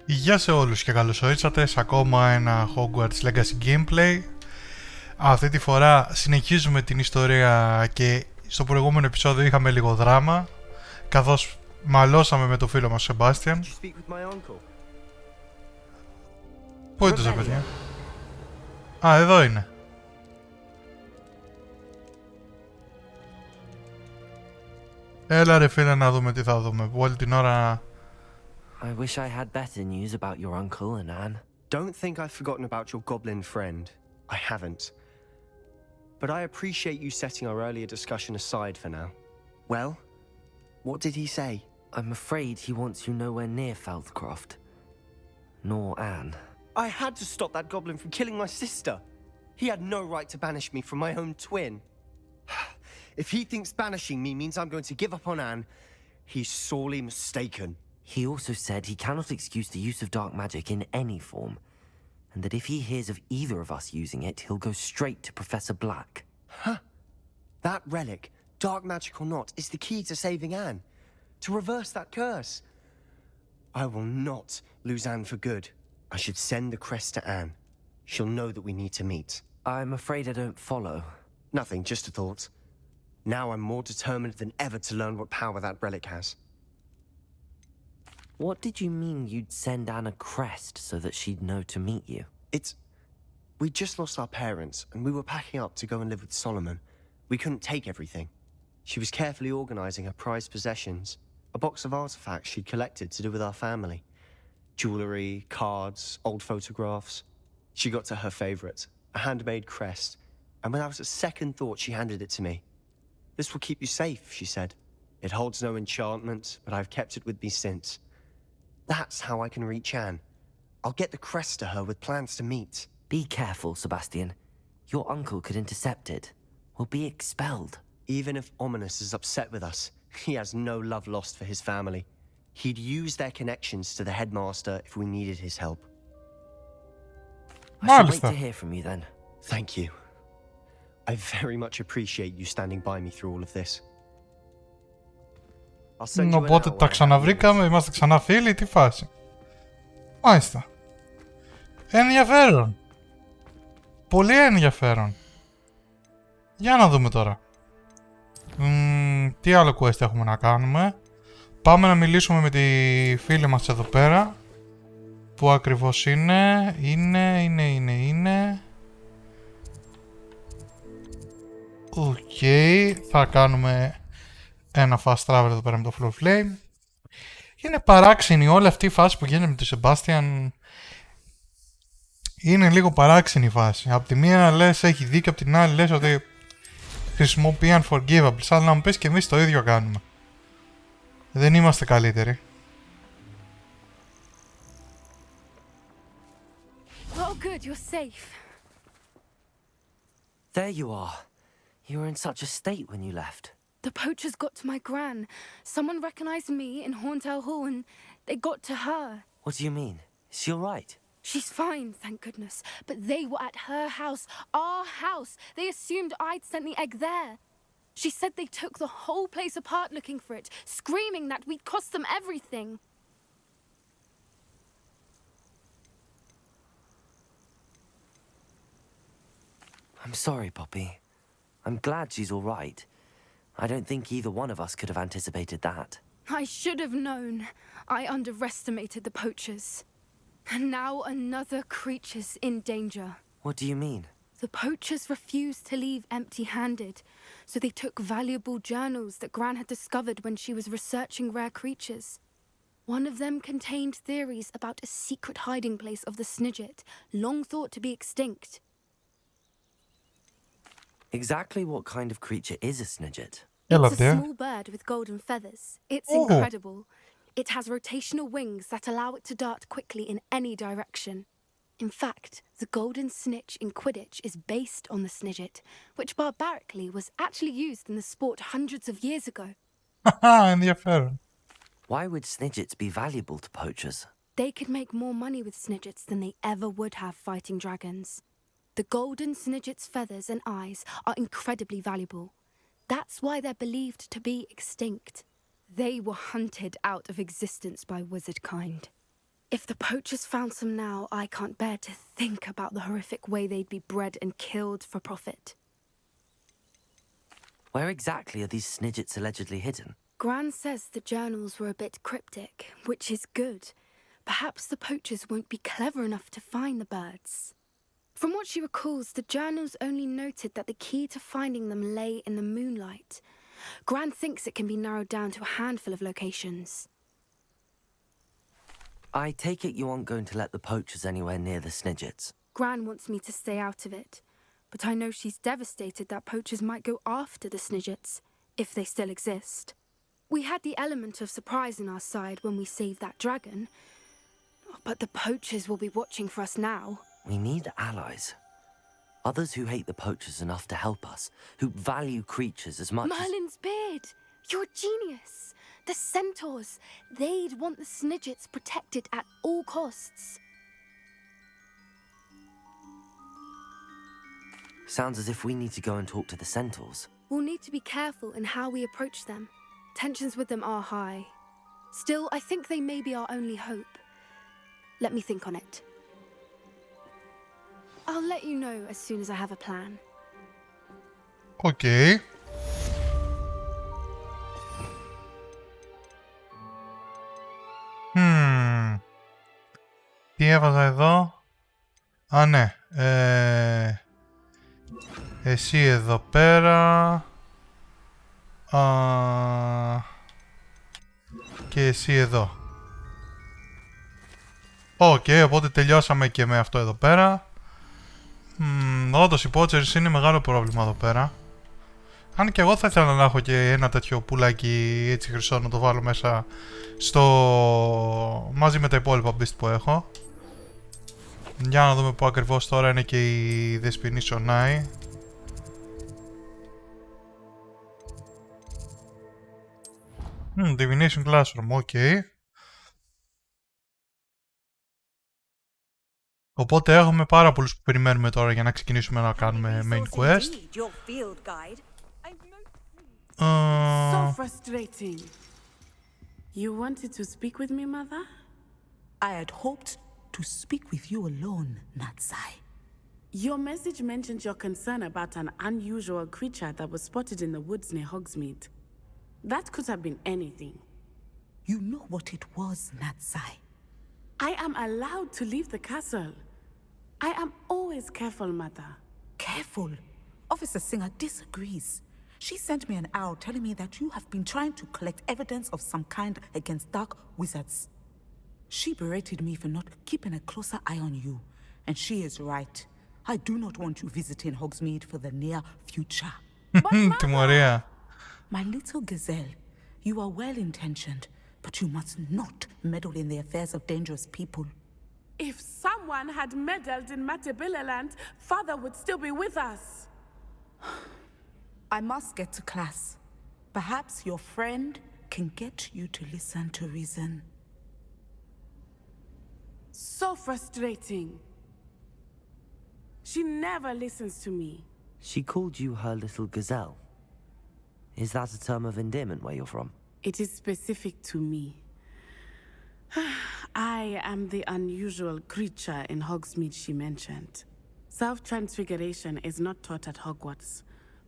Γεια σε όλους και καλώς ορίσατε σε ακόμα ένα Hogwarts Legacy Gameplay. Αυτή τη φορά συνεχίζουμε την ιστορία και στο προηγούμενο επεισόδιο είχαμε λίγο δράμα, καθώς μαλώσαμε με το φίλο μας Σεμπάστιαν. Πού είναι το παιδιά? Α, εδώ είναι. Έλα ρε φίλε να δούμε τι θα δούμε. Όλη την ώρα... I wish I had better news about your uncle and Anne. Don't think I've forgotten about your goblin friend. I haven't. But I appreciate you setting our earlier discussion aside for now. Well, what did he say? I'm afraid he wants you nowhere near Feldcroft. Nor Anne. I had to stop that goblin from killing my sister. He had no right to banish me from my own twin. If he thinks banishing me means I'm going to give up on Anne, he's sorely mistaken. He also said he cannot excuse the use of dark magic in any form, and that if he hears of either of us using it, he'll go straight to Professor Black. Huh. That relic, dark magic or not, is the key to saving Anne. To reverse that curse. I will not lose Anne for good. I should send the crest to Anne. She'll know that we need to meet. I'm afraid I don't follow. Nothing, just a thought. Now I'm more determined than ever to learn what power that relic has. What did you mean you'd send Anne a crest so that she'd know to meet you? We just lost our parents, and we were packing up to go and live with Solomon. We couldn't take everything. She was carefully organizing her prized possessions, a box of artifacts she'd collected to do with our family. Jewelry, cards, old photographs. She got to her favorite, a handmade crest, and when I was at second thought, she handed it to me. This will keep you safe, she said. It holds no enchantment, but I've kept it with me since. That's how I can reach Anne. I'll get the crest to her with plans to meet. Be careful, Sebastian. Your uncle could intercept it. We'll be expelled. Even if Ominous is upset with us, he has no love lost for his family. He'd use their connections to the headmaster if we needed his help. I shall wait to hear from you then. Thank you. I very much appreciate you standing by me through all of this. Οπότε τα ξαναβρήκαμε, είμαστε ξανά φίλοι, τι φάση. Μάλιστα. Ενδιαφέρον. Πολύ ενδιαφέρον. Για να δούμε τώρα. Τι άλλο quest έχουμε να κάνουμε. Πάμε να μιλήσουμε με τη φίλη μας εδώ πέρα. Που ακριβώς είναι. Είναι. Οκ. Θα κάνουμε ένα fast travel εδώ πέρα με το Flow Flame. Είναι παράξενη όλη αυτή η φάση που γίνεται με τον Sebastian. Είναι λίγο παράξενη η φάση. Απ' τη μία λες έχει δίκιο, απ' την άλλη λες ότι χρησιμοποιεί unforgivable. Σαν να μου πεις και εμείς το ίδιο κάνουμε. Δεν είμαστε καλύτεροι. Oh good, you're safe. There you are. You were in such a state when you left. The poachers got to my gran. Someone recognized me in Horntail Hall and they got to her. What do you mean? Is she all right? She's fine, thank goodness. But they were at her house, our house. They assumed I'd sent the egg there. She said they took the whole place apart looking for it, screaming that we'd cost them everything. I'm sorry, Poppy. I'm glad she's all right. I don't think either one of us could have anticipated that. I should have known. I underestimated the poachers. And now another creature's in danger. What do you mean? The poachers refused to leave empty-handed, so they took valuable journals that Gran had discovered when she was researching rare creatures. One of them contained theories about a secret hiding place of the Snidget, long thought to be extinct. Exactly what kind of creature is a Snidget? It's a small bird with golden feathers. It's incredible. It has rotational wings that allow it to dart quickly in any direction. In fact, the golden snitch in Quidditch is based on the Snidget, which barbarically was actually used in the sport hundreds of years ago. Ενδιαφέρον. Why would Snidgets be valuable to poachers? They could make more money with Snidgets than they ever would have fighting dragons. The golden Snidget's feathers and eyes are incredibly valuable. That's why they're believed to be extinct. They were hunted out of existence by wizard kind. If the poachers found some now, I can't bear to think about the horrific way they'd be bred and killed for profit. Where exactly are these snidgets allegedly hidden? Gran says the journals were a bit cryptic, which is good. Perhaps the poachers won't be clever enough to find the birds. From what she recalls, the journals only noted that the key to finding them lay in the moonlight. Gran thinks it can be narrowed down to a handful of locations. I take it you aren't going to let the poachers anywhere near the snidgets. Gran wants me to stay out of it, but I know she's devastated that poachers might go after the snidgets, if they still exist. We had the element of surprise on our side when we saved that dragon, but the poachers will be watching for us now. We need allies. Others who hate the poachers enough to help us, who value creatures as much Merlin's beard! You're a genius! The centaurs! They'd want the snidgets protected at all costs. Sounds as if we need to go and talk to the centaurs. We'll need to be careful in how we approach them. Tensions with them are high. Still, I think they may be our only hope. Let me think on it. I'll let you know as soon as I have a plan. Okay. Τι έβαζα εδώ? Α, ναι. Εσύ εδώ πέρα. Και εσύ εδώ. Οκ, οπότε τελειώσαμε και με αυτό εδώ πέρα. Όντως οι poachers είναι μεγάλο πρόβλημα εδώ πέρα. Αν και εγώ θα ήθελα να έχω και ένα τέτοιο πουλάκι έτσι χρυσό να το βάλω μέσα μαζί με τα υπόλοιπα beast που έχω. Για να δούμε που ακριβώς τώρα είναι και η δεσποινή Σονάη. Divination Classroom, ok. Οπότε έχουμε πάρα πολλούς που περιμένουμε τώρα για να ξεκινήσουμε να κάνουμε main quest. So frustrating. You wanted to speak with me, Mother? I had hoped to speak with you alone, Natsai. Your message mentioned your concern about an unusual creature that was spotted in the woods near Hogsmeade. That could have been anything. You know what it was, Natsai. I am allowed to leave the castle. I am always careful, Mother. Careful. Officer Singer disagrees. She sent me an owl telling me that you have been trying to collect evidence of some kind against dark wizards. She berated me for not keeping a closer eye on you. And she is right. I do not want you visiting Hogsmeade for the near future. Τιμωρία. My little gazelle, you are well-intentioned, but you must not meddle in the affairs of dangerous people. If someone had meddled in Matabeleland, Father would still be with us. I must get to class. Perhaps your friend can get you to listen to reason. So frustrating. She never listens to me. She called you her little gazelle. Is that a term of endearment where you're from? It is specific to me. I am the unusual creature in Hogsmeade she mentioned. Self-transfiguration is not taught at Hogwarts,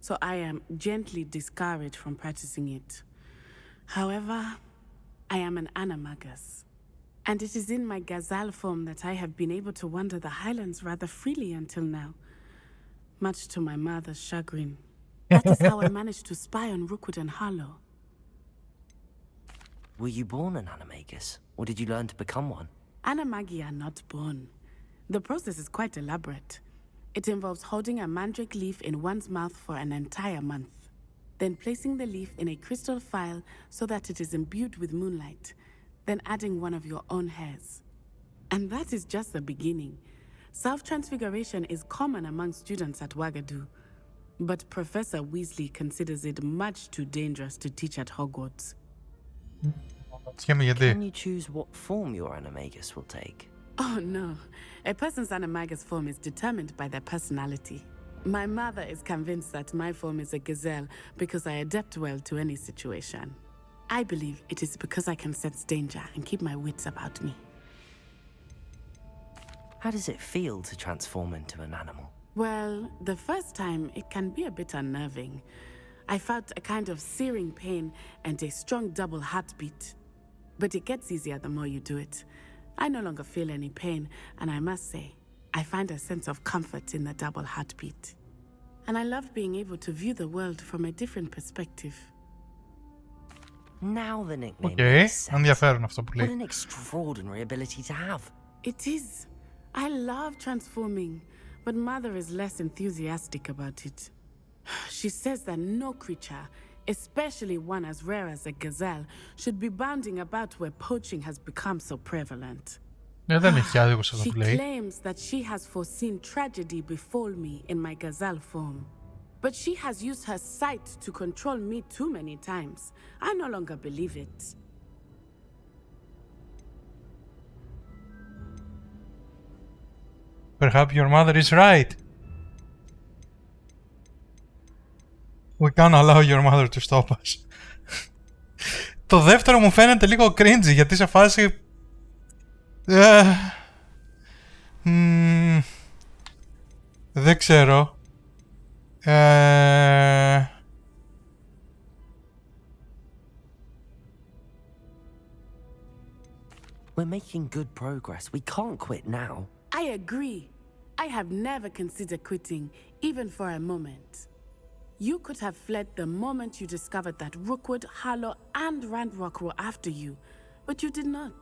so I am gently discouraged from practicing it. However, I am an animagus, and it is in my gazelle form that I have been able to wander the Highlands rather freely until now, much to my mother's chagrin. That is how I managed to spy on Rookwood and Harlow. Were you born an animagus, or did you learn to become one? Animagi are not born. The process is quite elaborate. It involves holding a mandrake leaf in one's mouth for an entire month, then placing the leaf in a crystal phial so that it is imbued with moonlight, then adding one of your own hairs. And that is just the beginning. Self-transfiguration is common among students at Wagadu, but Professor Weasley considers it much too dangerous to teach at Hogwarts. Can you choose what form your animagus will take? Oh no, a person's animagus form is determined by their personality. My mother is convinced that my form is a gazelle because I adapt well to any situation. I believe it is because I can sense danger and keep my wits about me. How does it feel to transform into an animal? Well, the first time it can be a bit unnerving. I felt a kind of searing pain and a strong double heartbeat. But it gets easier the more you do it. I no longer feel any pain, and I must say, I find a sense of comfort in the double heartbeat. And I love being able to view the world from a different perspective. Now the nickname Okay, makes sense. ενδιαφέρον αυτό που λέει. What an extraordinary ability to have. It is. I love transforming, but Mother is less enthusiastic about it. She says that no creature, especially one as rare as a gazelle, should be bounding about where poaching has become so prevalent. Δεν έχει άδικο σε αυτό She που λέει. claims that she has foreseen tragedy befall me in my gazelle form. But she has used her sight to control me too many times. I no longer believe it. Perhaps your mother is right. We can't allow your mother to stop us. Το δεύτερο μου φαίνεται λίγο cringy, γιατί σε φάση... δεν ξέρω. We're making good progress. We can't quit now. I agree. I have never considered quitting, even for a moment. You could have fled the moment you discovered that Rookwood, Harlow, and Randrock were after you, but you did not.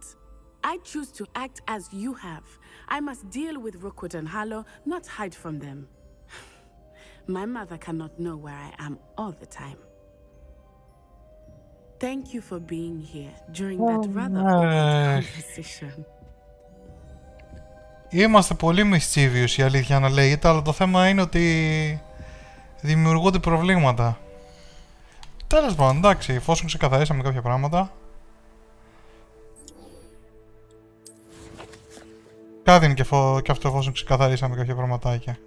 I choose to act as you have. I must deal with Rookwood and Harlow, not hide from them. My mother cannot know where I am all the time. Thank you for being here during that rather awkward conversation. Είμαστε πολύ mischievous, η αλήθεια να λέγεται, αλλά το θέμα είναι ότι δημιουργούνται προβλήματα. Τέλος πάντων, εντάξει, εφόσον ξεκαθαρίσαμε κάποια πράγματα. Κάτι είναι και αυτό, εφόσον ξεκαθαρίσαμε κάποια πραγματάκια.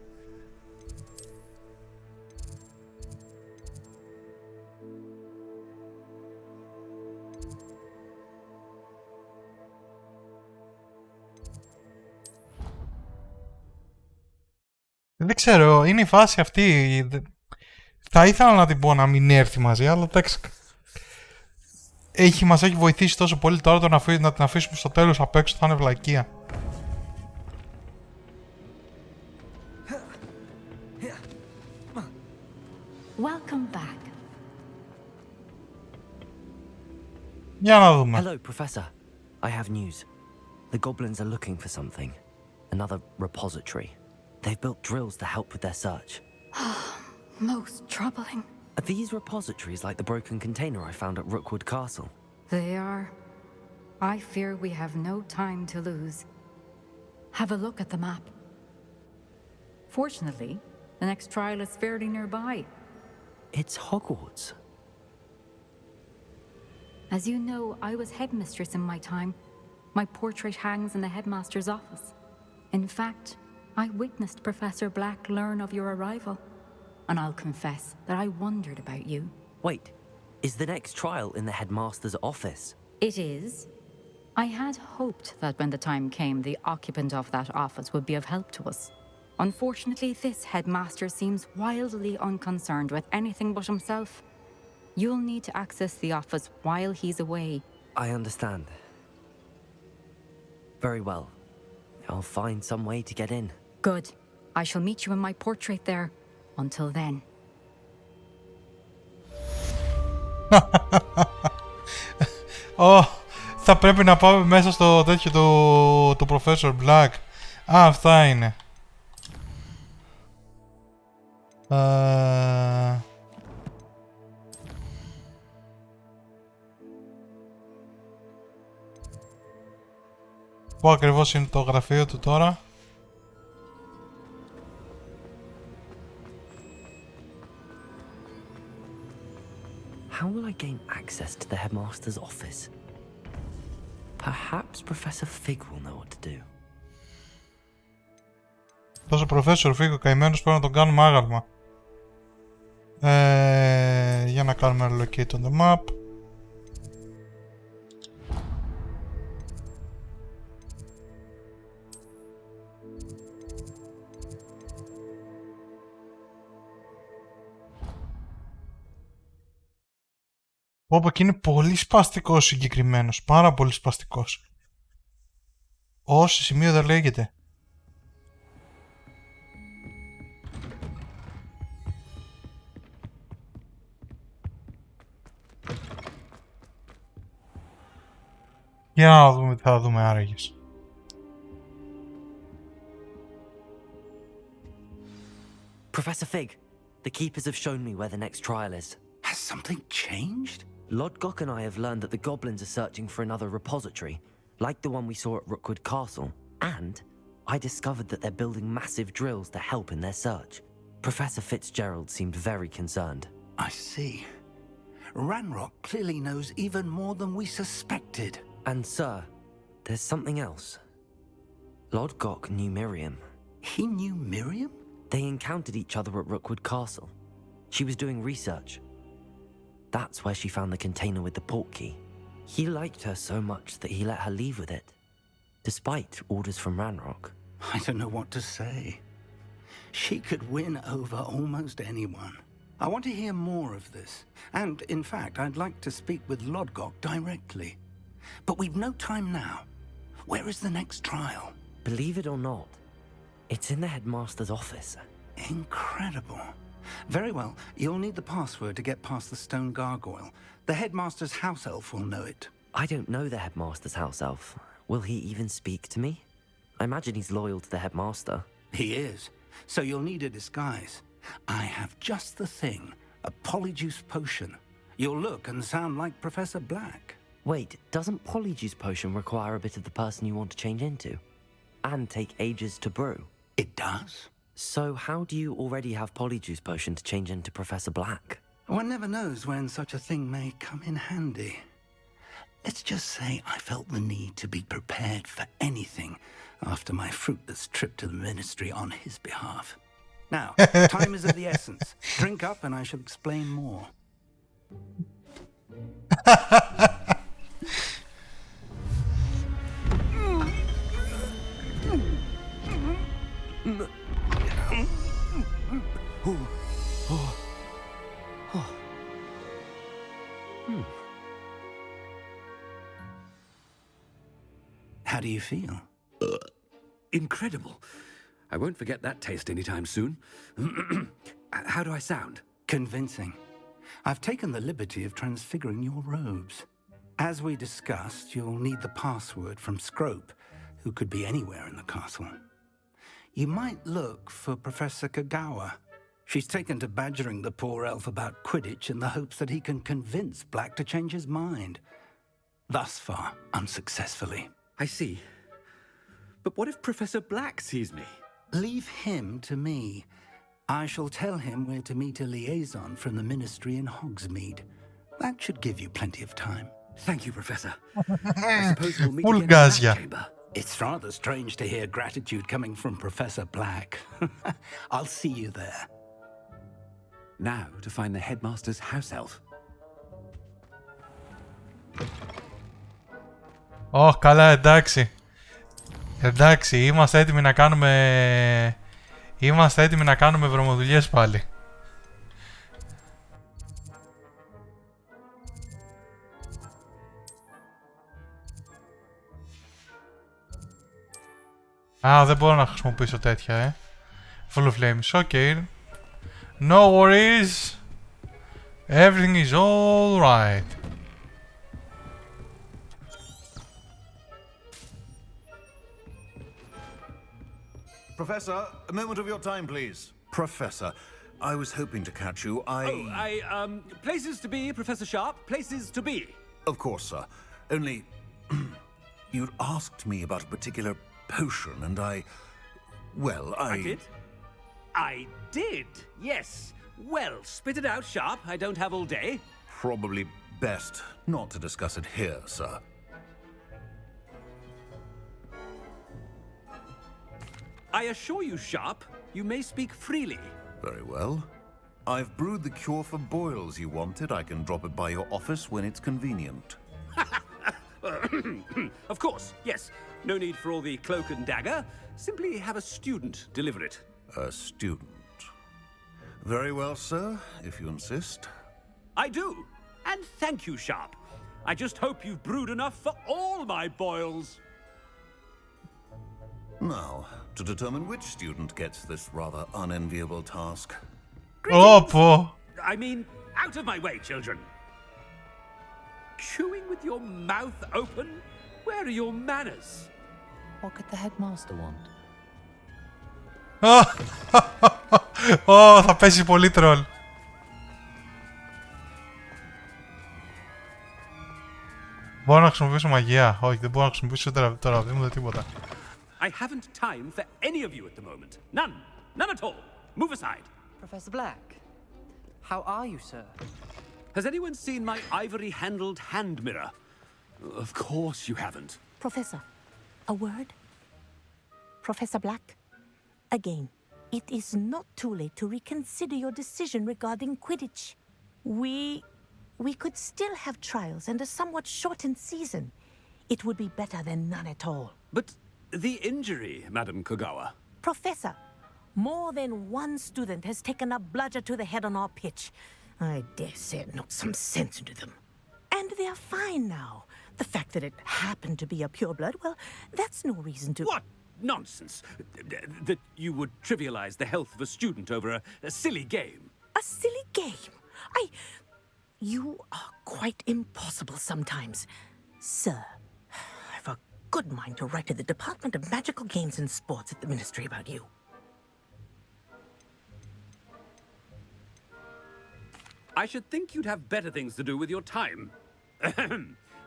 Δεν ξέρω, είναι η φάση αυτή. Θα ήθελα να την πω να μην έρθει μαζί, αλλά εντάξει. Μας έχει βοηθήσει τόσο πολύ τώρα το να την αφήσουμε στο τέλος απ' έξω, θα είναι βλακεία. Welcome back. Για να δούμε. Hello, Professor. I have news. The goblins are looking for something. Another repository. They've built drills to help with their search. Most troubling. Are these repositories like the broken container I found at Rookwood Castle? They are. I fear we have no time to lose. Have a look at the map. Fortunately, the next trial is fairly nearby. It's Hogwarts. As you know, I was headmistress in my time. My portrait hangs in the headmaster's office. In fact, I witnessed Professor Black learn of your arrival. And I'll confess that I wondered about you. Wait, is the next trial in the headmaster's office? It is. I had hoped that when the time came, the occupant of that office would be of help to us. Unfortunately, this headmaster seems wildly unconcerned with anything but himself. You'll need to access the office while he's away. I understand. Very well. I'll find some way to get in. Good. I shall meet you in my portrait there. Until then. Θα πρέπει να πάμε μέσα στο τέτοιο του Professor Black. Αυτά είναι. Πού ακριβώς είναι το γραφείο του τώρα? How will I gain access to the headmaster's office? Perhaps Professor Fig will know what to do. Τόσο Professor Fig ο καημένος πρέπει να τον κάνουμε άγαλμα. Για να κάνουμε relocate on the map. Πω και είναι πολύ σπαστικός συγκεκριμένος, πάρα πολύ σπαστικός. Σε σημείο δεν λέγεται. Για να δούμε τι θα δούμε άραγες. Professor Fig, the keepers have shown me where the next trial is. Has something changed? Lodgok and I have learned that the goblins are searching for another repository, like the one we saw at Rookwood Castle. And I discovered that they're building massive drills to help in their search. Professor Fitzgerald seemed very concerned. I see. Ranrock clearly knows even more than we suspected. And sir, there's something else. Lodgok knew Miriam. He knew Miriam? They encountered each other at Rookwood Castle. She was doing research. That's where she found the container with the portkey. He liked her so much that he let her leave with it, despite orders from Ranrock. I don't know what to say. She could win over almost anyone. I want to hear more of this. And, in fact, I'd like to speak with Lodgok directly. But we've no time now. Where is the next trial? Believe it or not, it's in the headmaster's office. Incredible. Very well. You'll need the password to get past the stone gargoyle. The headmaster's house elf will know it. I don't know the headmaster's house elf. Will he even speak to me? I imagine he's loyal to the headmaster. He is. So you'll need a disguise. I have just the thing. A polyjuice potion. You'll look and sound like Professor Black. Wait, doesn't polyjuice potion require a bit of the person you want to change into? And take ages to brew? It does. So how do you already have polyjuice potion to change into Professor Black? One never knows when such a thing may come in handy. Let's just say I felt the need to be prepared for anything after my fruitless trip to the ministry on his behalf. Now, time is of the essence. Drink up and I shall explain more. How do you feel? Incredible. I won't forget that taste anytime soon. How do I sound? Convincing. I've taken the liberty of transfiguring your robes. As we discussed, you'll need the password from Scrope, who could be anywhere in the castle. You might look for Professor Kagawa. She's taken to badgering the poor elf about Quidditch in the hopes that he can convince Black to change his mind. Thus far, unsuccessfully. I see. But what if Professor Black sees me? Leave him to me. I shall tell him where to meet a liaison from the ministry in Hogsmeade. That should give you plenty of time. Thank you, Professor. I suppose we'll meet again in that chamber. It's rather strange to hear gratitude coming from Professor Black. I'll see you there. Now to find the headmaster's house elf. Καλά, εντάξει. Εντάξει, είμαστε έτοιμοι να κάνουμε... Είμαστε έτοιμοι να κάνουμε βρωμοδουλειές πάλι. Δεν μπορώ να χρησιμοποιήσω τέτοια, Full of flames, okay. No worries. Everything is all right. Professor, a moment of your time, please. Professor, I was hoping to catch you. Places to be, Professor Sharp. Places to be. Of course, sir. Only... you'd asked me about a particular potion, and well, I did? I did, yes. Well, spit it out, Sharp. I don't have all day. Probably best not to discuss it here, sir. I assure you, Sharp, you may speak freely. Very well. I've brewed the cure for boils you wanted. I can drop it by your office when it's convenient. Of course, yes. No need for all the cloak and dagger. Simply have a student deliver it. A student. Very well, sir, if you insist. I do. And thank you, Sharp. I just hope you've brewed enough for all my boils. Now, to determine which student gets this rather unenviable task. Όπο! I mean, out of my way, children. Chewing with your mouth open? Where are your manners? What could the headmaster want? Ω, θα πέσει πολύ τρόλ. Μπορώ να χρησιμοποιήσω μαγεία. Όχι, δεν μπορώ να χρησιμοποιήσω τώρα. Δεν μου δει τίποτα. I haven't time for any of you at the moment. None. None at all. Move aside. Professor Black, how are you, sir? Has anyone seen my ivory-handled hand mirror? Of course you haven't. Professor, a word? Professor Black, again, it is not too late to reconsider your decision regarding Quidditch. We could still have trials and a somewhat shortened season. It would be better than none at all. But the injury, Madam Kogawa. Professor, more than one student has taken a bludger to the head on our pitch. I dare say it knocked some sense into them. And they're fine now. The fact that it happened to be a pureblood, well, that's no reason to... What nonsense! That you would trivialize the health of a student over a silly game. A silly game? You are quite impossible sometimes. Sir, I've a good mind to write to the Department of Magical Games and Sports at the Ministry about you. I should think you'd have better things to do with your time.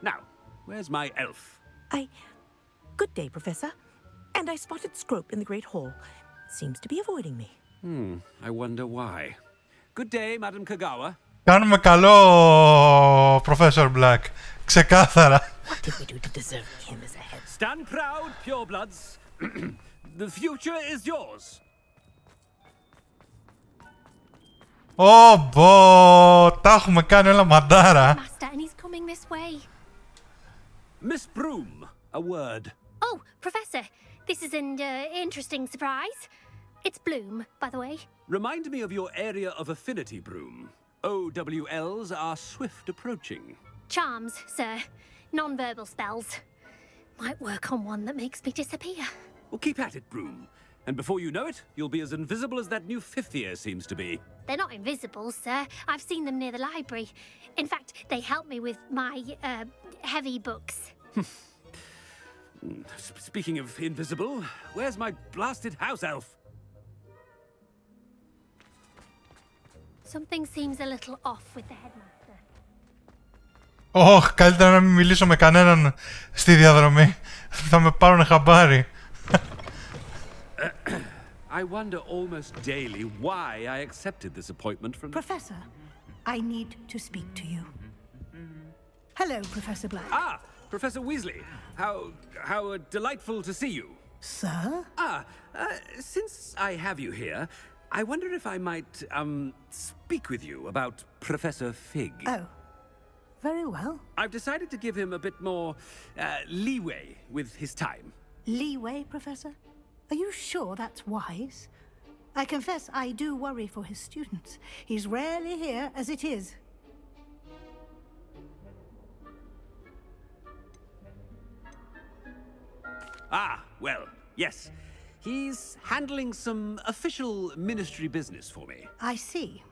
Now, where's my elf? Good day, Professor. And I spotted Scrope in the Great Hall. Seems to be avoiding me. I wonder why. Good day, Madam Kogawa. Κάνουμε καλό, Professor Black. Ξεκάθαρα. What did we do to deserve him as a head? Stand proud, purebloods. The future is yours. Ω, τα έχουμε κάνει όλα μαντάρα. Master, and he's coming this way. Miss Broom, a word. Oh, Professor, this is an interesting surprise. It's Bloom, by the way. Remind me of your area of affinity, Broom. OWLs are swift approaching. Charms, sir. Non-verbal spells. Might work on one that makes me disappear. Well, keep at it, Broom. And before you know it, you'll be as invisible as that new fifth year seems to be. They're not invisible, sir. I've seen them near the library. In fact, they help me with my, heavy books. Speaking of invisible, where's my blasted house elf? Something seems a little off with the headmaster. Ωχ, καλύτερα να μην μιλήσω με κανέναν στη διαδρομή. Θα με πάρουν χαμπάρι. I wonder almost daily why I accepted this appointment from... Professor, I need to speak to you. Hello, Professor Black. Ah, Professor Weasley. How delightful to see you. Sir? Since I have you here, I wonder if I might, speak with you about Professor Fig. Oh, very well. I've decided to give him a bit more, leeway with his time. Leeway, Professor? Are you sure that's wise? I confess I do worry for his students. He's rarely here as it is. Ah, well, yes. He's handling some official ministry business for me. I see.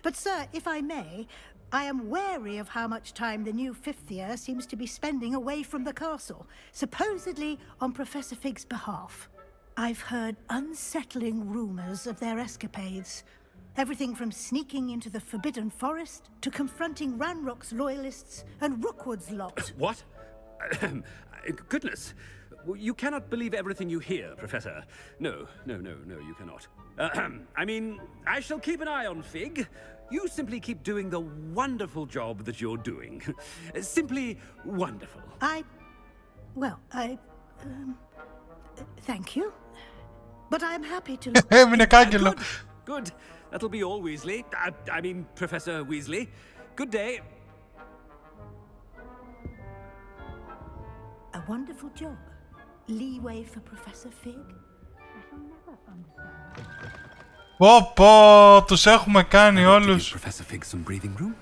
But, sir, if I may, I am wary of how much time the new fifth year seems to be spending away from the castle, supposedly on Professor Fig's behalf. I've heard unsettling rumors of their escapades. Everything from sneaking into the Forbidden Forest to confronting Ranrock's loyalists and Rookwood's lot. What? Goodness. You cannot believe everything you hear, Professor. No, you cannot. I mean, I shall keep an eye on Fig. You simply keep doing the wonderful job that you're doing. Simply wonderful. Thank you. But I'm happy to... Good. That'll be all, Weasley. I mean, Professor Weasley. Good day. A wonderful job. Leeway for Professor Fig. Πω, τους έχουμε κάνει όλους. Professor Fig some breathing room?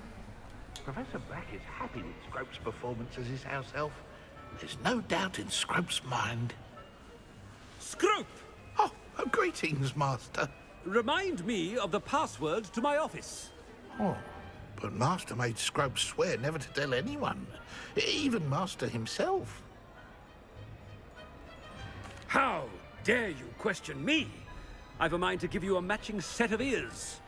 Professor Black is happy with Scrope's performance as his house elf. There's no doubt in Scrope's mind. Scrope! Oh, greetings, Master. Remind me of the password to my office. Oh, but Master made Scrope swear never to tell anyone, even Master himself. How dare you question me? I've a mind to give you a matching set of ears.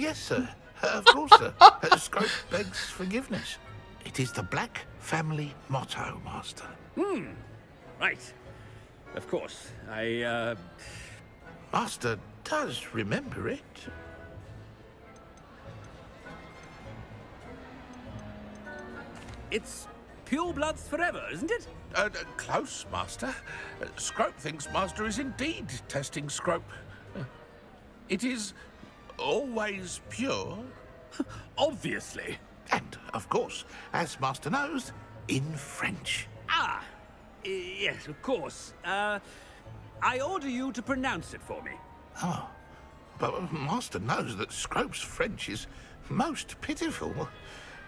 Yes, sir. Of course, sir. Scrope begs forgiveness. It is the Black family motto, Master. Right. Of course. Master does remember it. It's pure bloods forever, isn't it? Close, Master. Scrope thinks Master is indeed testing Scrope. It is always pure. Obviously. And, of course, as Master knows, in French. Ah, yes, of course. I order you to pronounce it for me. Oh, but Master knows that Scrope's French is most pitiful.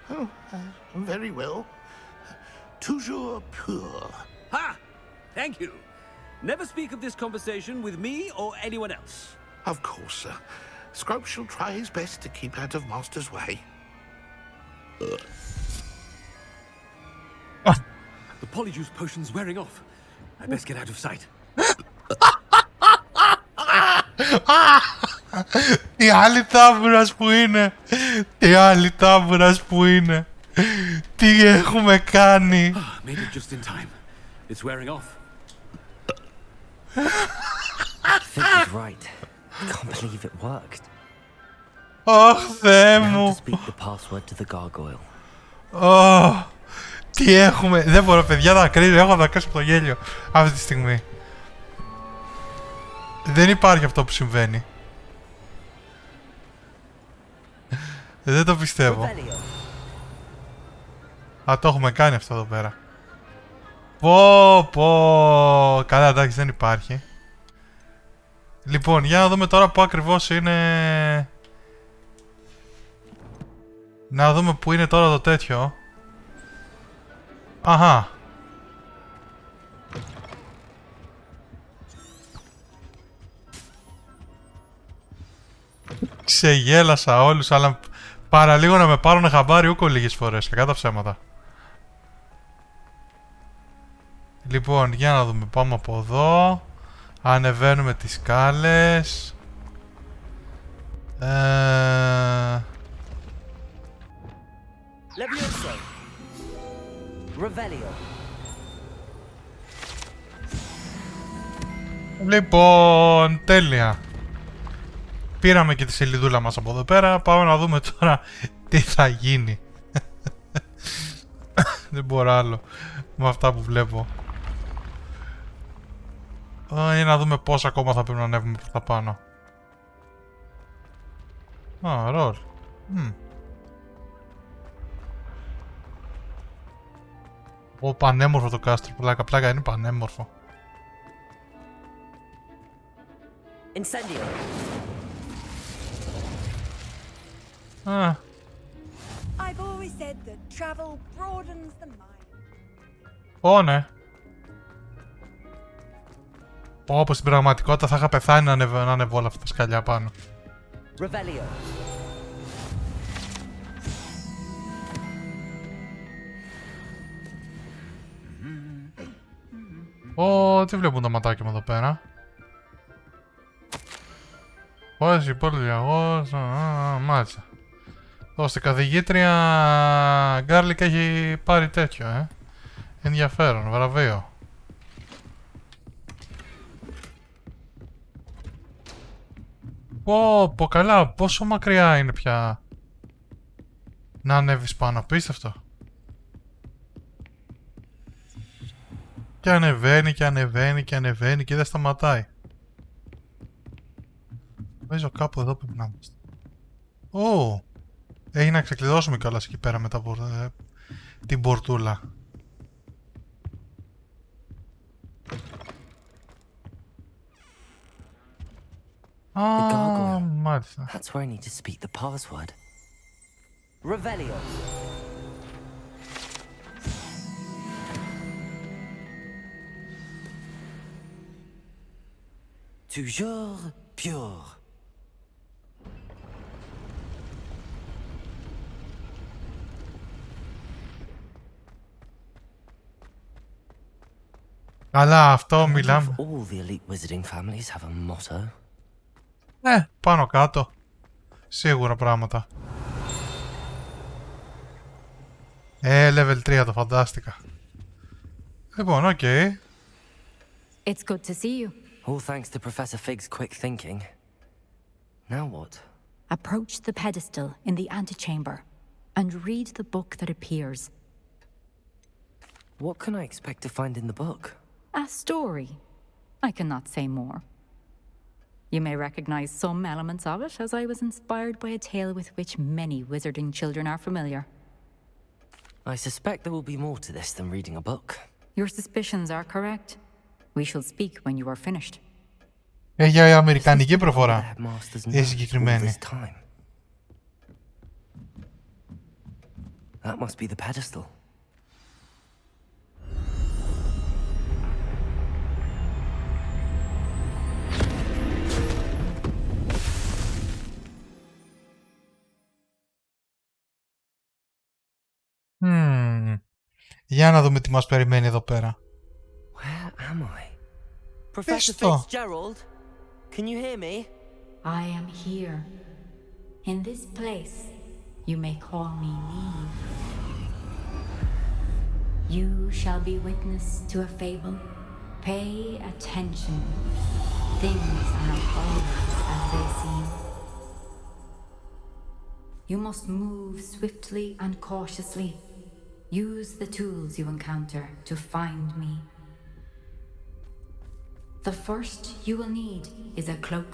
Oh, very well. Toujours pur. Ha! Thank you. Never speak of this conversation with me or anyone else. Of course, sir. Scrope shall try his best to keep out of Master's way. The polyjuice potion's wearing off. I best get out of sight. Τι άλλη τάμπουρας που είναι. Τι άλλη τάμπουρας που είναι. Τι έχουμε κάνει. Made it just in time. It's wearing off. Fig was right. I can't believe it worked. Ωχ, Θεέ Now to μου. speak the password to the gargoyle. Τι έχουμε. Δεν μπορώ, παιδιά, να κρίνω. Έχω δακρύσει από το γέλιο αυτή τη στιγμή. Δεν υπάρχει αυτό που συμβαίνει. Δεν το πιστεύω. Α, το έχουμε κάνει αυτό εδώ πέρα. Πω. Καλά, εντάξει, δεν υπάρχει. Λοιπόν, για να δούμε τώρα που ακριβώς είναι... Να δούμε που είναι τώρα το τέτοιο. Αχα. Ξεγέλασα όλους, αλλά παραλίγο να με πάρουν χαμπάρι ούκο λίγες φορές, κακά τα ψέματα. Λοιπόν, για να δούμε, πάμε από εδώ. Ανεβαίνουμε τις σκάλες. Levioso. Revelio. Λοιπόν, τέλεια. Πήραμε και τη σελίδούλα μας από εδώ πέρα. Πάμε να δούμε τώρα τι θα γίνει. Δεν μπορώ άλλο με αυτά που βλέπω. Για να δούμε πώς ακόμα θα πρέπει να ανέβουμε προς τα πάνω. Α, ρολ. Ω, πανέμορφο το κάστρο. Πλάκα είναι πανέμορφο. Incendio. Α. I've always said that travel broadens the mind. Ω, ναι. Όπως στην πραγματικότητα θα είχα πεθάνει να ανεβώ όλα αυτά τα σκαλιά πάνω. Revelio. Ω, τι βλέπουν τα ματάκια μου εδώ πέρα. Όχι, πολύ διαγός, μάλιστα. Ώστε η καθηγήτρια Γκάρλικ έχει πάρει τέτοιο, ενδιαφέρον, βραβείο. Πω καλά, πόσο μακριά είναι πια να ανέβεις πάνω, απίστευτο. Και ανεβαίνει και ανεβαίνει και ανεβαίνει και δεν σταματάει. Νομίζω κάπου εδώ πρέπει να είμαστε. Ω! Έχει να ξεκλειδώσουμε κιόλας εκεί πέρα μετά από την πορτούλα. The gargoyle. Μάλιστα. That's where I need to speak the password. Revelio. Toujours pure. Αλλά αυτό μιλάμε. All the elite wizarding families have a motto. Πάνω κάτω. Σίγουρα πράγματα. Level 3 το φαντάστηκα. Λοιπόν, οκ. It's good to see you. All thanks to Professor Fig's quick thinking. Now what? Approach the pedestal in the antechamber and read the book that appears. What can I expect to find in the book? A story. I cannot say more. You may recognize some elements of it, as I was inspired by a tale with which many wizarding children are familiar. I suspect there will be more to this than reading a book. Your suspicions are correct. We shall speak when you are finished. Για η αμερικανική προφορά. Η συγκεκριμένη. That must be the pedestal. Για να δούμε τι μας περιμένει εδώ πέρα. Where am I? Professor Fitzgerald, can you hear me? I am here. In this place, you may call me Neve. You shall be witness to a fable. Pay attention. Things are not always as they seem. You must move swiftly and cautiously. Use the tools you encounter to find me. The first you will need is a cloak.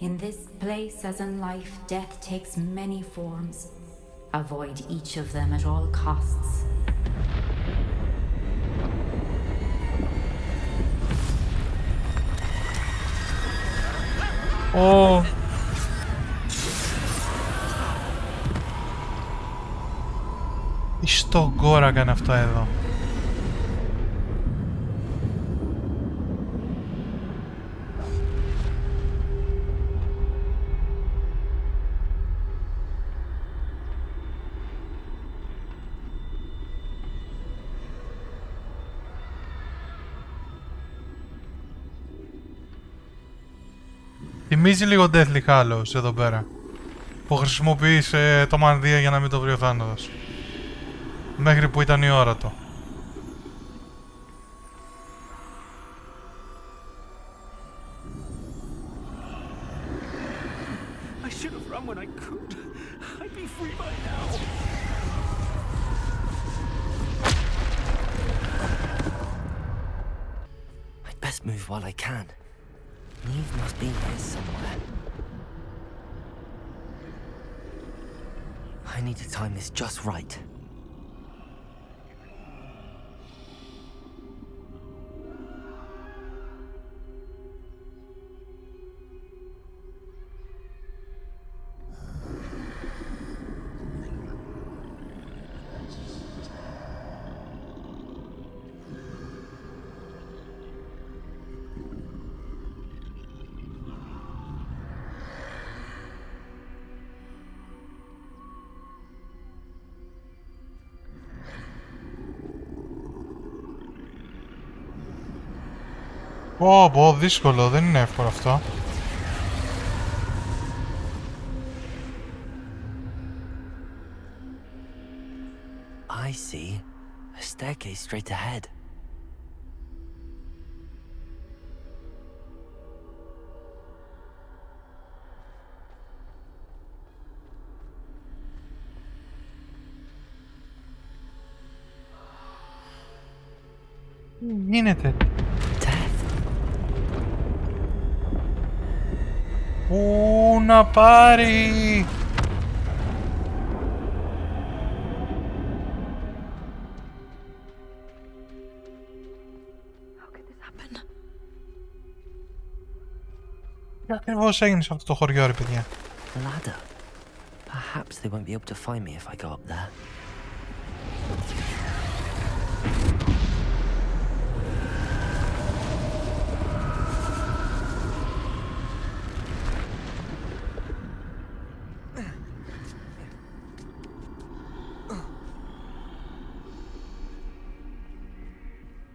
In this place, as in life, death takes many forms. Avoid each of them at all costs. Oh. Στο γκόρα έκανε αυτά εδώ. Θυμίζει λίγο Deathly Hallows εδώ πέρα, που χρησιμοποιείς το μανδύα για να μην το βρει ο θάνατος. Μέχρι που ήταν η ώρα του. I should have run when I could. I'd be free by now. I'd best move while I can. Neve must be here somewhere. I need to time this just right. Πω, δύσκολο, δεν είναι εύκολο αυτό. I see a staircase straight ahead. Γίνεται. Πού να πάρει! How could this Τι ακριβώς έγινε σε αυτό το χωριό, ρε παιδιά? Ladder. Perhaps they won't be able to find me if I go up there.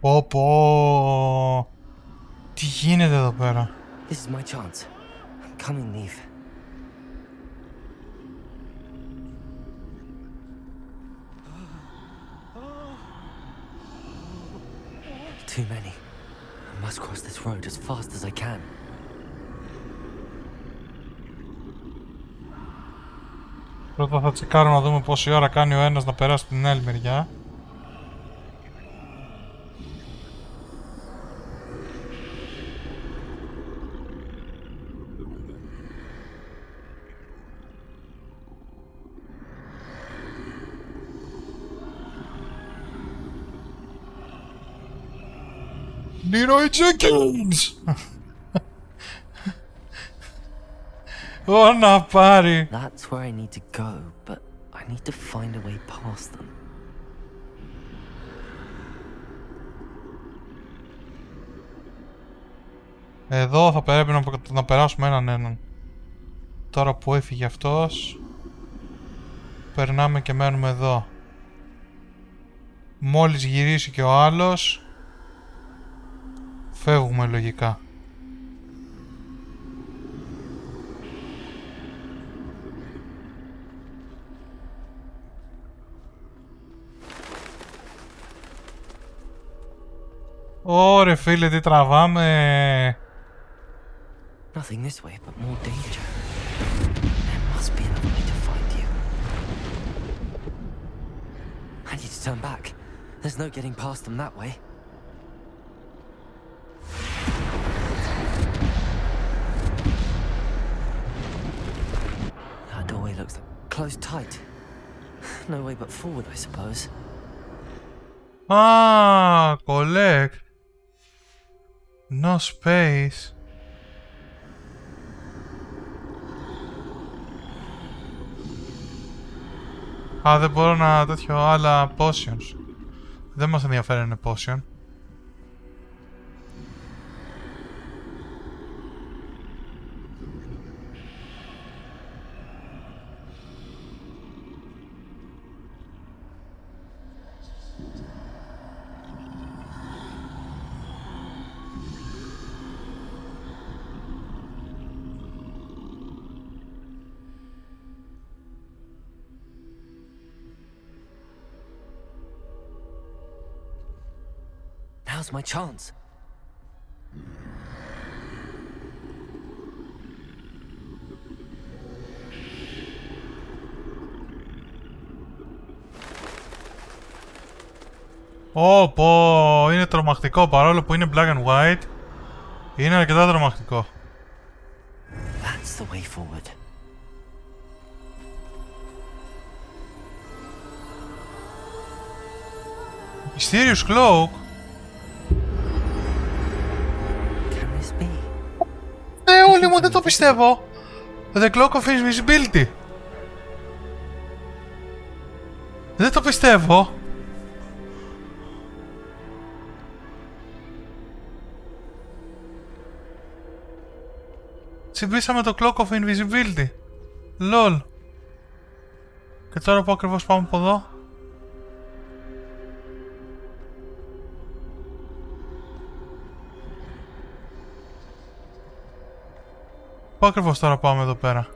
Πω. Τι γίνεται εδώ πέρα? This is my chance. Come and leave. Too many. I must cross this road as fast as I can. Πρώτα θα τσεκάρω να δούμε πόση ώρα κάνει ο ένας να περάσει την άλλη μεριά. Leroy Jenkins! Ω, να πάρει! That's where I need to go, but I need to find a way past them. Εδώ θα πρέπει να περάσουμε έναν. Τώρα που έφυγε αυτός, περνάμε και μένουμε εδώ. Μόλις γυρίσει και ο άλλος, φεύγουμε λογικά. Ωρε φίλε, τι τραβάμε! Nothing this way, but more danger. There must be another way to find you. I need to turn back. There's no getting past them that way. That doorway looks closed tight. No way but forward, I suppose. Ah, collect. No space. Α, δεν μπορώ να τέτοιο άλλα potions. Δεν μας ενδιαφέρει είναι potion. Now's my chance. Πω, είναι τρομακτικό παρόλο που είναι black and white. Είναι αρκετά τρομακτικό. That's the way forward. Mysterious cloak. Όλοι μου, δεν το πιστεύω. The cloak of invisibility. Δεν το πιστεύω. Τσιμπήσαμε το cloak of invisibility. Lol. Και τώρα που ακριβώς πάμε από εδώ? Πού ακριβώς τώρα πάμε εδώ πέρα?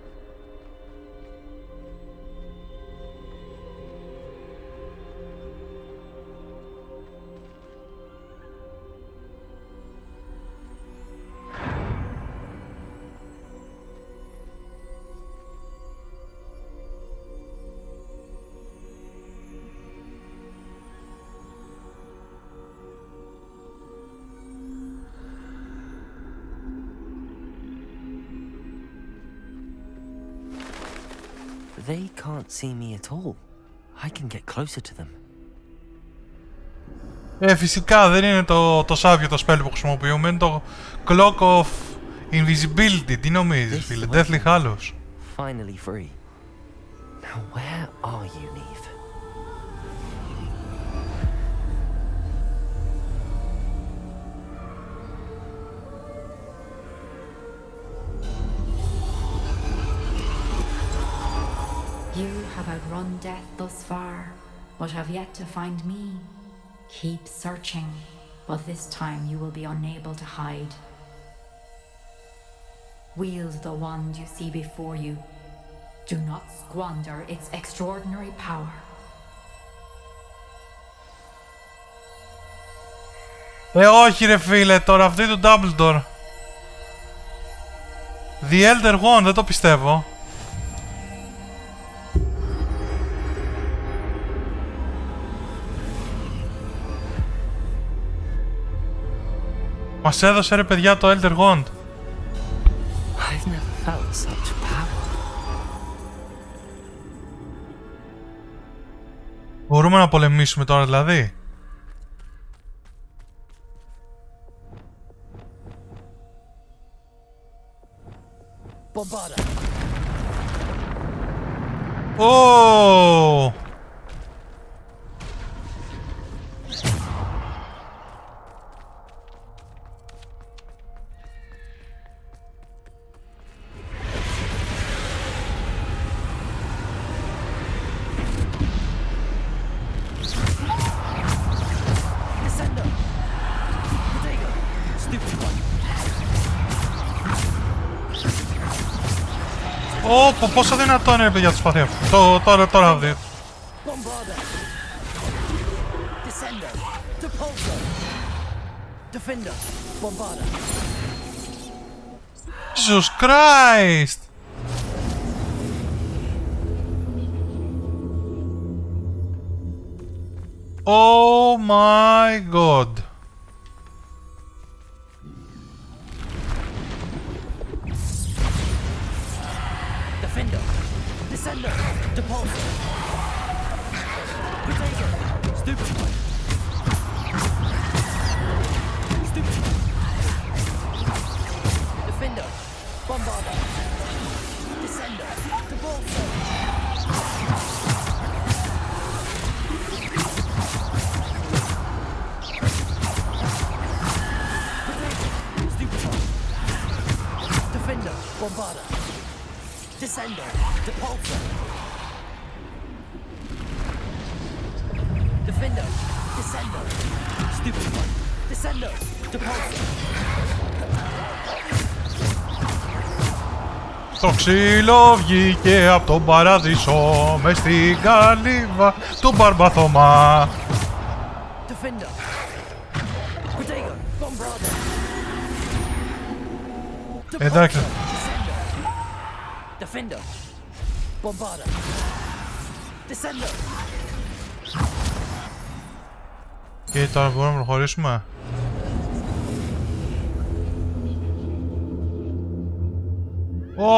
They can't see me at all. I can get closer to them. Φυσικά δεν είναι το σάβιο το spell που χρησιμοποιούμε, είναι το Cloak of Invisibility, τι νομίζεις φίλε, Deathly Hallows. Finally free. Now where are you, Neve? You have outrun death thus far, but have yet to find me. Keep searching, but this time you will be unable to hide. Wield the wand you see before you. Do not squander its extraordinary power. Όχι ρε φίλε, τώρα αυτή του Dumbledore. The Elder Wand, δεν το πιστεύω. Μας έδωσε ρε παιδιά το Elder Wand. I've never felt such power. Μπορούμε να πολεμήσουμε τώρα δηλαδή. Ω! Ω, πόσο δυνατό είναι ρε παιδιά το σπαθί αυτό. Τώρα δείτε. Jesus Christ! Oh my god! Defender! Descender! Depulsor! Potato! Stupefy! Stupefy! Defender! Bombarder! Descender! Depulsor! Defender, Bombarder. Descender, Depulsor. Defender, Descender. Stupid one. Descender, Depulsor. Το ξύλο βγήκε από τον παράδεισο μες στην καλύβα του Μπαρμπαθωμά. Defender. Potato, Bombarder. Εντάξει. Defender. Bombarder. Descender. Και τώρα μπορούμε να προχωρήσουμε.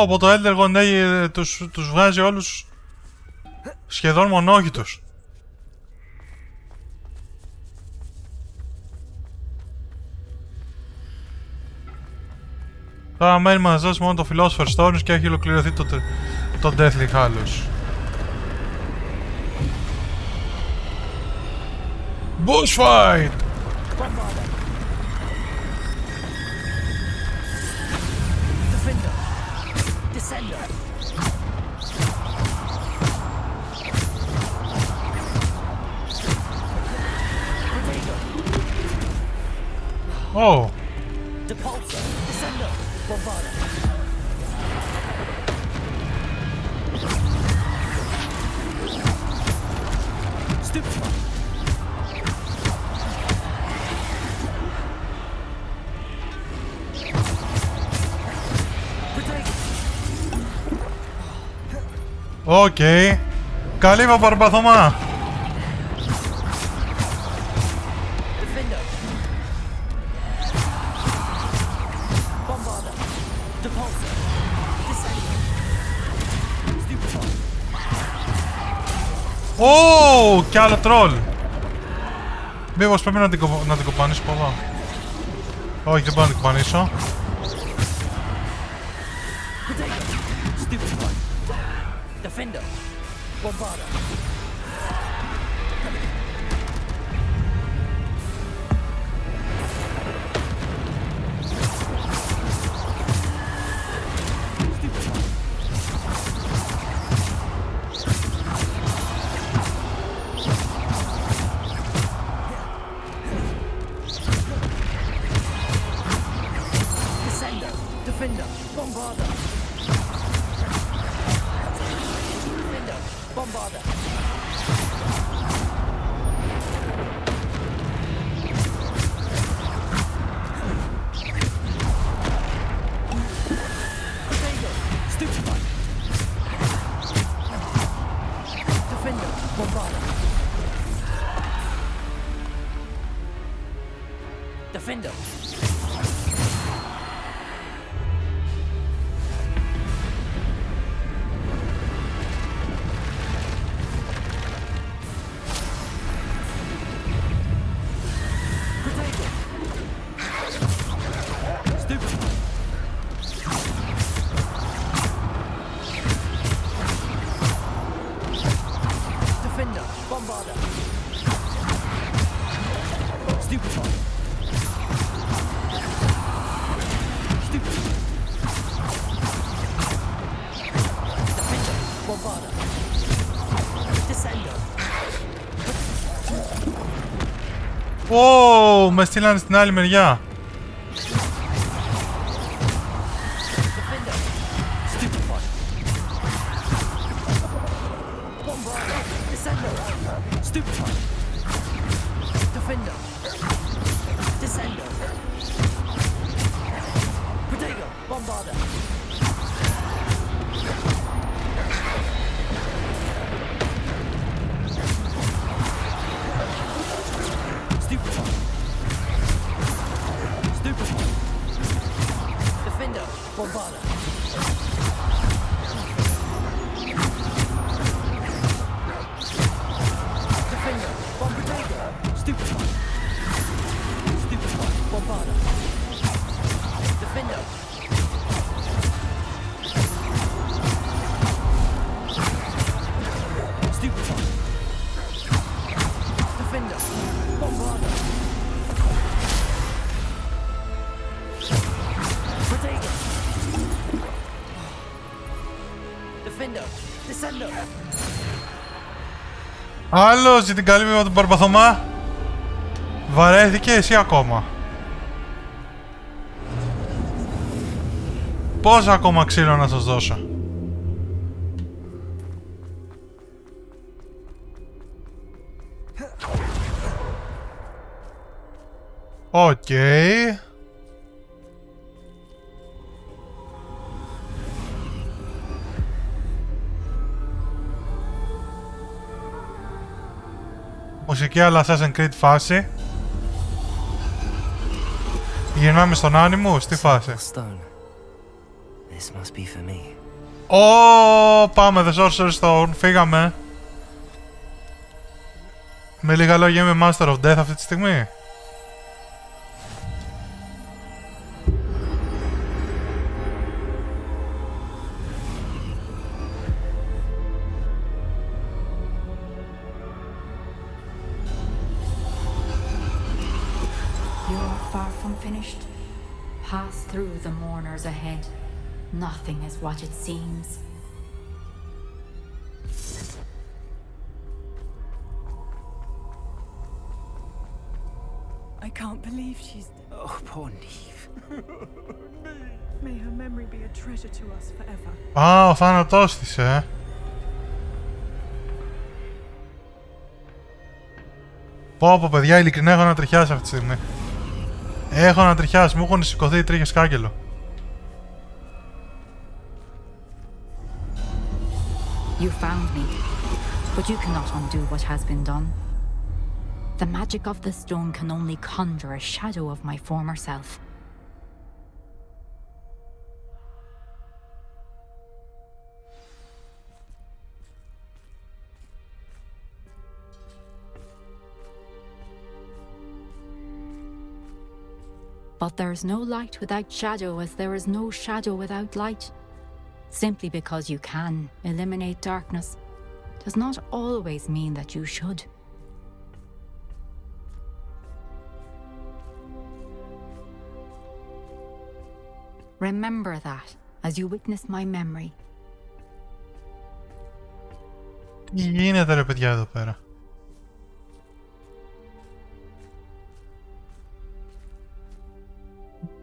Από το Elder τους βγάζει όλους σχεδόν μονόχυτους. Τώρα μένει να μας δώσει μόνο το Philosopher's Stone και έχει ολοκληρωθεί το Deathly Hallows. Boss fight! Defender. Descender. Oh! Depulsor. Descender. Bombarder. Stupefy. Οκ. Καλύβα Μπαρμπαθωμά. Defender. Bombarder. Depulsor. Descender. Stupefy. Ω, κι άλλο τρόλ. Μήπως πρέπει να την κοπανίσω από εδώ. Όχι, δεν μπορώ να την κοπανίσω. Defender. Bombarda. Defender. Ω, με στείλανε στην άλλη μεριά. Άλλος για την καλή με τον Παρπαθωμά. Βαρέθηκε εσύ ακόμα. Πόσα ακόμα ξύλο να σας δώσω? Οκ. Μουσική αλλά Assassin's Creed φάση. Γυρνάμε στον Animus, τι φάση? Ω, πάμε The Sorcerer's Stone, φύγαμε. Με λίγα λόγια είμαι Master of Death αυτή τη στιγμή. Finished. Pass through the mourners ahead. Nothing is what it seems. I can't believe she's... Oh, poor Neve. May her memory be a treasure to us forever. Α, ο θάνατός της, Πω, παιδιά, ειλικρινά έχω να τριχιάσει αυτή τη στιγμή. Έχω να τριχιάσει, μου έχουν σηκωθεί οι τρίχες κάγκελο. You found me, but you cannot undo what has been done. The magic of the stone can only conjure a shadow of my former self. But there is no light without shadow, as there is no shadow without light. Simply because you can eliminate darkness does not always mean that you should. Remember that as you witness my memory. Τι γίνεται ρε παιδιά εδώ πέρα?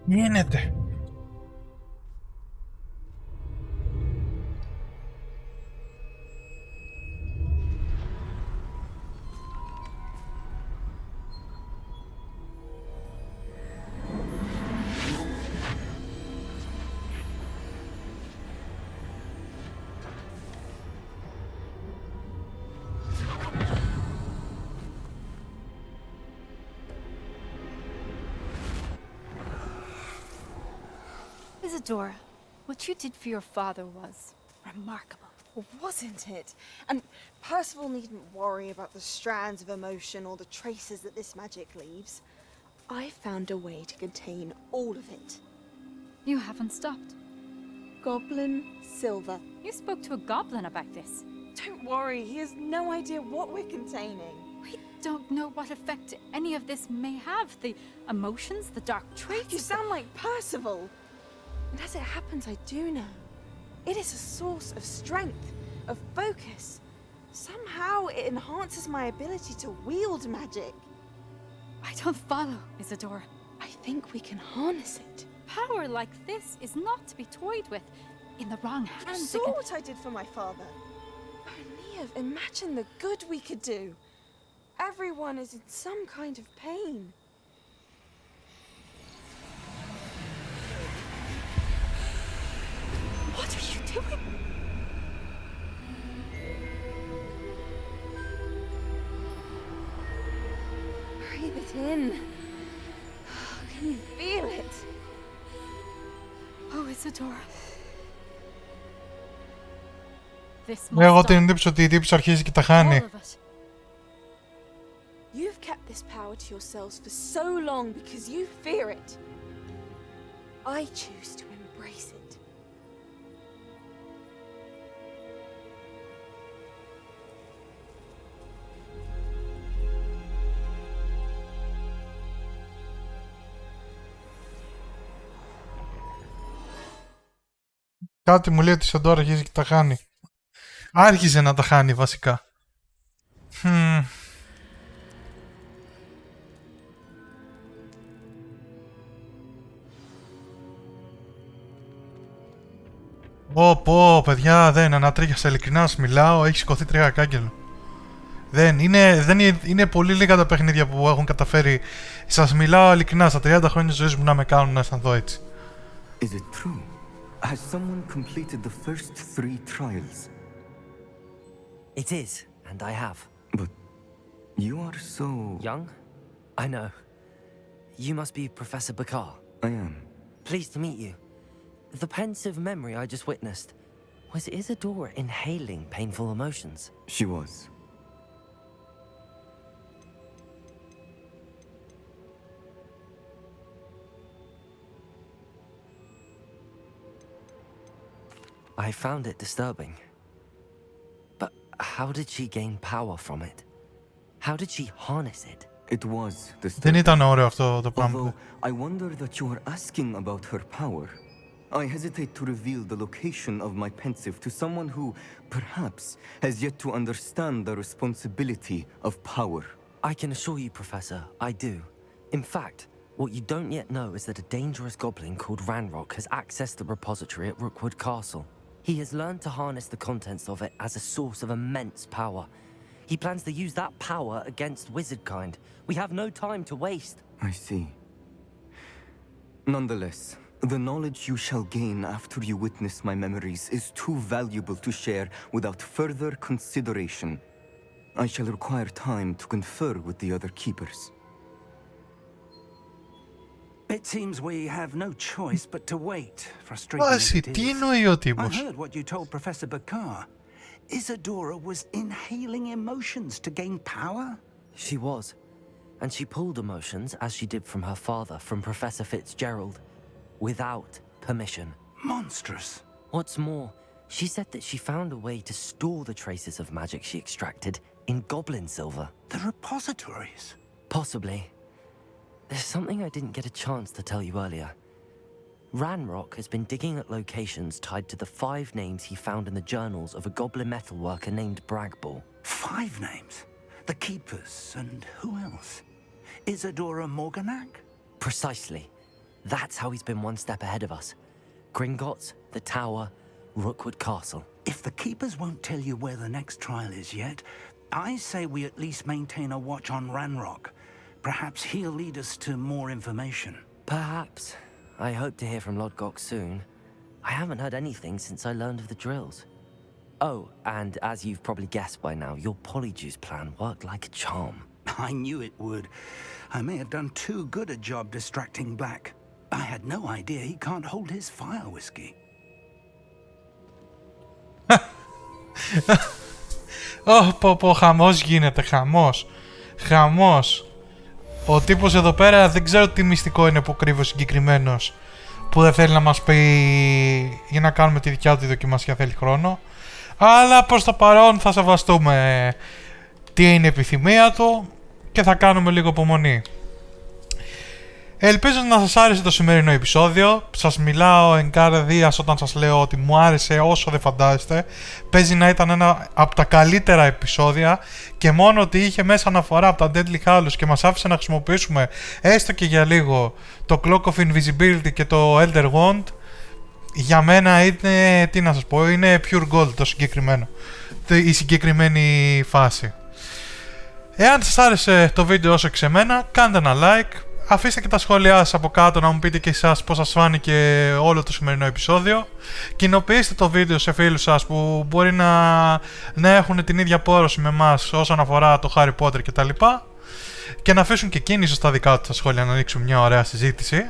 Τι γίνεται? Isadora, what you did for your father was remarkable. Well, wasn't it? And Percival needn't worry about the strands of emotion or the traces that this magic leaves. I found a way to contain all of it. You haven't stopped. Goblin Silver. You spoke to a goblin about this. Don't worry, he has no idea what we're containing. We don't know what effect any of this may have. The emotions, the dark traits. You sound like Percival. And as it happens, I do know. It is a source of strength, of focus. Somehow it enhances my ability to wield magic. I don't follow, Isadora. I think we can harness it. Power like this is not to be toyed with. In the wrong hands, You saw what I did for my father. Neve, imagine the good we could do. Everyone is in some kind of pain. What are you doing? Breathe it in. Can you feel it? Oh, Isadora. Εγώ την εντύπωση ότι η τύψη αρχίζει και τα χάνει. You've kept this power to yourselves for so long because you fear it. I choose to embrace it. Κάτι μου λέει ότι σαν τώρα αρχίζει και τα χάνει. Άρχιζε να τα χάνει βασικά. Πω, παιδιά, δεν ανατρίχιασα, ειλικρινά σας μιλάω, έχει σηκωθεί τρία κάγκελο. Δεν είναι πολύ λίγα τα παιχνίδια που έχουν καταφέρει. Σας μιλάω ειλικρινά, στα 30 χρόνια ζωής μου να με κάνουν να αισθανθώ έτσι. Is it true? Has someone completed the first 3 trials? It is, and I have. But you are so... Young? I know. You must be Professor Bakar. I am. Pleased to meet you. The pensive memory I just witnessed, was Isadora inhaling painful emotions? She was. I found it disturbing. But how did she gain power from it? How did she harness it? It was disturbing. Δεν ήταν ωραίο αυτό το πράγμα. Although I wonder that you are asking about her power. I hesitate to reveal the location of my pensive to someone who, perhaps, has yet to understand the responsibility of power. I can assure you, Professor, I do. In fact, what you don't yet know is that a dangerous goblin called Ranrock has accessed the repository at Rookwood Castle. He has learned to harness the contents of it as a source of immense power. He plans to use that power against wizardkind. We have no time to waste. I see. Nonetheless, the knowledge you shall gain after you witness my memories is too valuable to share without further consideration. I shall require time to confer with the other keepers. It seems we have no choice but to wait, frustrating as it is. I heard what you told Professor Bakar. Isadora was inhaling emotions to gain power? She was. And she pulled emotions, as she did from her father, from Professor Fitzgerald, without permission. Monstrous. What's more, she said that she found a way to store the traces of magic she extracted in goblin silver. The repositories? Possibly. There's something I didn't get a chance to tell you earlier. Ranrock has been digging at locations tied to the 5 names he found in the journals of a goblin metalworker named Bragball. 5 names? The Keepers, and who else? Isadora Morganak? Precisely. That's how he's been one step ahead of us. Gringotts, the Tower, Rookwood Castle. If the Keepers won't tell you where the next trial is yet, I say we at least maintain a watch on Ranrock. Perhaps he'll lead us to more information. Perhaps. I hope to hear from Lodgok soon. I haven't heard anything since I learned of the drills. Oh, and as you've probably guessed by now, your polyjuice plan worked like a charm. I knew it would. I may have done too good a job distracting Black. I had no idea he can't hold his fire whiskey. Χαμός γίνεται, χαμός. Ο τύπος εδώ πέρα δεν ξέρω τι μυστικό είναι που κρύβει ο συγκεκριμένος, που δεν θέλει να μας πει για να κάνουμε τη δικιά του δοκιμασία, θέλει χρόνο. Αλλά προς το παρόν θα σεβαστούμε τι είναι η επιθυμία του και θα κάνουμε λίγο υπομονή. Ελπίζω να σας άρεσε το σημερινό επεισόδιο. Σας μιλάω εν καρδίας όταν σας λέω ότι μου άρεσε όσο δεν φαντάζεστε. Παίζει να ήταν ένα από τα καλύτερα επεισόδια και μόνο ότι είχε μέσα αναφορά από τα Deadly Hallows και μας άφησε να χρησιμοποιήσουμε έστω και για λίγο το Cloak of Invisibility και το Elder Wand, για μένα είναι, τι να σας πω, είναι pure gold το συγκεκριμένο, η συγκεκριμένη φάση. Εάν σας άρεσε το βίντεο όσο και σε μένα, κάντε ένα like. Αφήστε και τα σχόλιά σας από κάτω να μου πείτε και εσάς πώς σας φάνηκε όλο το σημερινό επεισόδιο. Κοινοποιήστε το βίντεο σε φίλους σας που μπορεί να έχουν την ίδια πόρωση με εμάς όσον αφορά το Χάρι Πότερ κτλ. Και να αφήσουν και εκείνοι ίσως τα δικά τους τα σχόλια να ανοίξουν μια ωραία συζήτηση.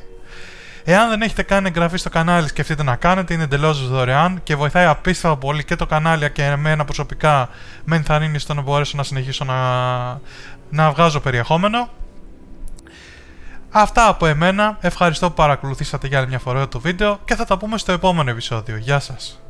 Εάν δεν έχετε κάνει εγγραφή στο κανάλι, σκεφτείτε να κάνετε, είναι εντελώς δωρεάν και βοηθάει απίστευτα πολύ και το κανάλι και εμένα προσωπικά με ενθαρρύνει στο να μπορέσω να συνεχίσω να βγάζω περιεχόμενο. Αυτά από εμένα, ευχαριστώ που παρακολουθήσατε για άλλη μια φορά το βίντεο και θα τα πούμε στο επόμενο επεισόδιο. Γεια σας!